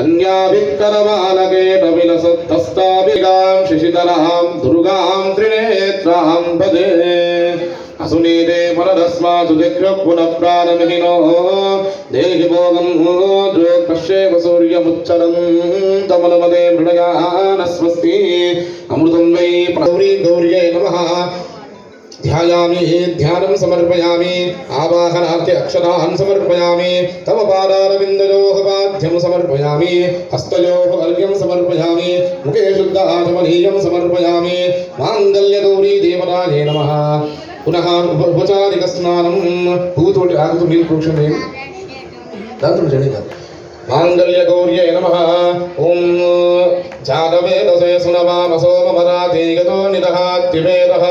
कन्याभिकरमालकेटविलसत्तस्ताभिगां शिशितरां दुर्गां त्रिनेत्रां भजे असुनीते पुनरस्मासु दिग्भ्यः पुनः प्राणमिहिनो देहि भोगं द्रोपश्येव सूर्यमुच्चरन्तमनुमते मृडयानस्वस्ति अमृतं वै गौरी गौर्यै नमः ध्यायामि ध्यानं समर्पयामि आवाहनार्थे अक्षरान् समर्पयामि तव पादारविन्दयोः पाद्यं समर्पयामि हस्तयोः अर्घ्यं समर्पयामि मुखे शुद्धाचमनीयं समर्पयामि माङ्गल्यगौरी देवतायै नमः पुनः उपचारिकस्नानं भूतोटि आगतु नीलप्रोक्षणे दातुं जनित माङ्गल्यगौर्यै नमः ॐ जातवेदसे सुनवामसो ममराते गतो निदहात्तिवेदः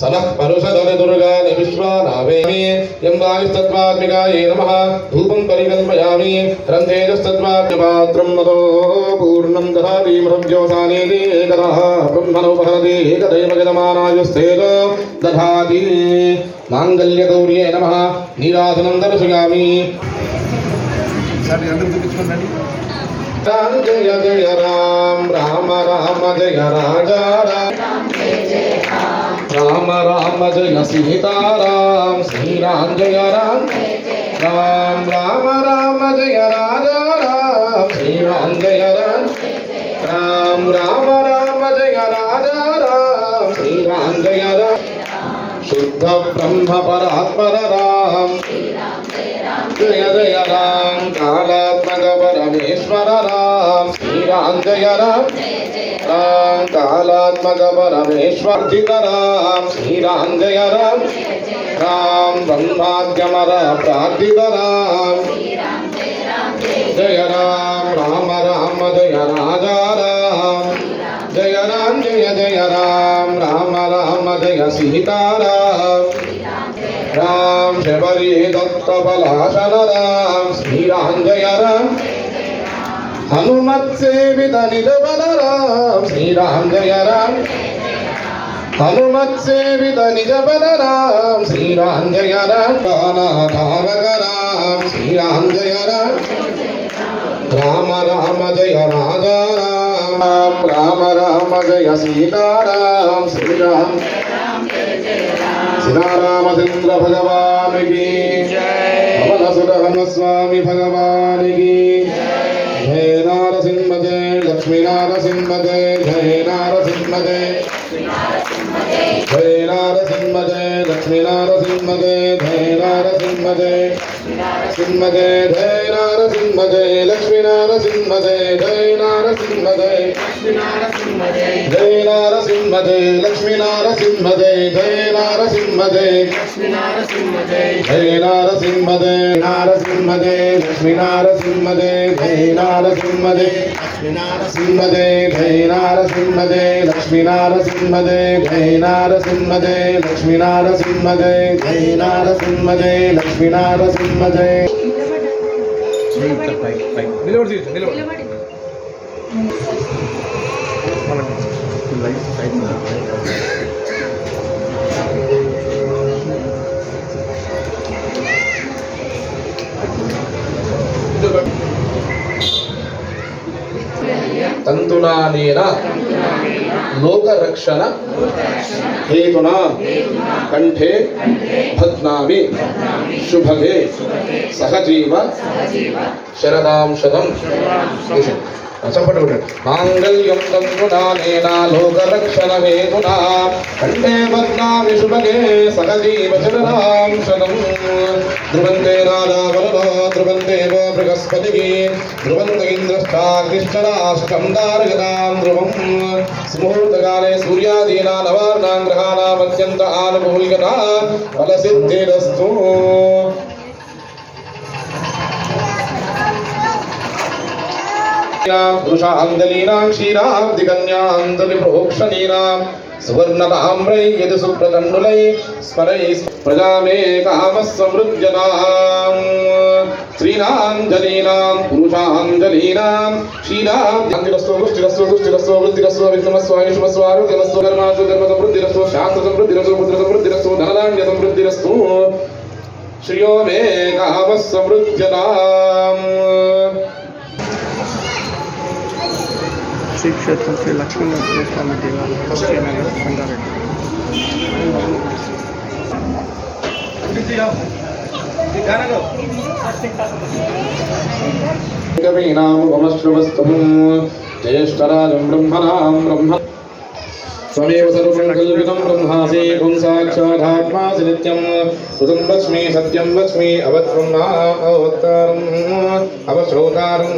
सनः परुषदनि दुर्गानि विश्वानावेमि यं वायुस्तत्त्वात्मिकायै नमः धूपं परिकल्पयामि रन्तेजस्तत्त्वात्मपात्रं मतो पूर्णं दधाति मृव्योसानेति एकतः ब्रह्मणोपहरति एकदैव गतमानायुस्तेजो दधाति माङ्गल्यगौर्यै नमः नीराजनं दर्शयामि जय जय राम राम राम जय राजा राम राम जय सीताराम श्री राम जय राम राम राम राम जय राजा राम श्री राम जय राम राम राम राम जय राजा राम श्री राम जय राम शुद्ध ब्रह्म परात्पर राम जय जय राम कालात्मक परमेश्वर राम श्री राम जय राम राम कालात्मक परमेश्वर राम श्री राम जय राम राम ब्रह्माद्यमर प्रार्थित राम जय राम राम राम जय राजा राम जय राम जय जय राम राम राम जय सीताराम राम शबरी दत्त पलाशन राम श्री राम जय राम हनुमत सेवित निज बल राम श्री राम जय राम हनुमत सेवित निज बल राम श्री राम जय राम धारक राम श्री राम जय राम राम राम जय राजा राम राम राम जय सीताराम श्री राम सीतारामचंद्र भगवान की पवन सुत हनुस्वामी भगवान की जय नारसिंह जय लक्ष्मी नारसिंह जय जय नारसिंह जय जय नारसिंह जय लक्ष्मी नारसिंह जय जय नारसिंह जय सिंह जय जय नारसिंह जय लक्ष्मी नारसिंह जय जय नारसिंह जय जय नारसिंह जय लक्ष्मी नारसिंह जय जय नारसिंह जय जय नारसिंह जय नारसिंह जय लक्ष्मी नारसिंह जय जय नारसिंह जय नारसिंह जय जय नारसिंह जय लक्ष्मी नारसिंह जय जय नारसिंह जय लक्ष्मी नारसिंह जय जय नारसिंह जय लक्ष्मी नारसिंह जय तंतुनानेन लोकरक्षण हेतुना कंठे भद्नामि शुभगे सहजीव शरदां शतं मांगल्यं तंतुनानेन लोकरक्षण हेतुना कंठे भद्नामि शुभगे सहजीव शरदां शतं ध्रुवन्ते राजावरुणो ध्रुवन्ते वो बृहस्पतिः ध्रुवन्त इन्द्रश्चाग्निश्चराष्टं दारयतां ध्रुवं सुमुहूर्तकाले सूर्यादीनां नवानां ग्रहाणाम् अत्यन्त आनुकूल्यता फलसिद्धिरस्तु। पुरुषाङ्गलीनां क्षीराब्धिकन्यान्तरिप्रोक्षणीनां सुवर्णताम्रै यदि सुप्रतण्डुलै स्मरै प्रजामे कामः समृज्यताम् श्रीनाञ्जलीनां पुरुषाञ्जलीनां क्षीराब्धिरस्तु पुष्टिरस्तु पुष्टिरस्तु वृद्धिरस्तु विघ्नमस्तु आयुष्मस्तु आरोग्यमस्तु धर्मास्तु धर्मसमृद्धिरस्तु शास्त्रसमृद्धिरस्तु पुत्रसमृद्धिरस्तु धनधान्यसमृद्धिरस्तु श्रियो मे कामः समृज्यताम्। శ్రీ క్షేత్రం శ్రీ లక్ష్మీ నరసింహస్వామి దేవాలయం శ్రీనగర్ సంగారెడ్డి. కవీనాముపమశ్రవస్తమం జ్యేష్ఠరాజం బ్రహ్మణాం బ్రహ్మ స్వమేవ సర్వం కల్పితం బ్రహ్మాసి పుంసాక్షాధాత్మాసి నిత్యం సుతం వచ్మి సత్యం వచ్మి అవత్వం అవతారం అవశ్రోతారం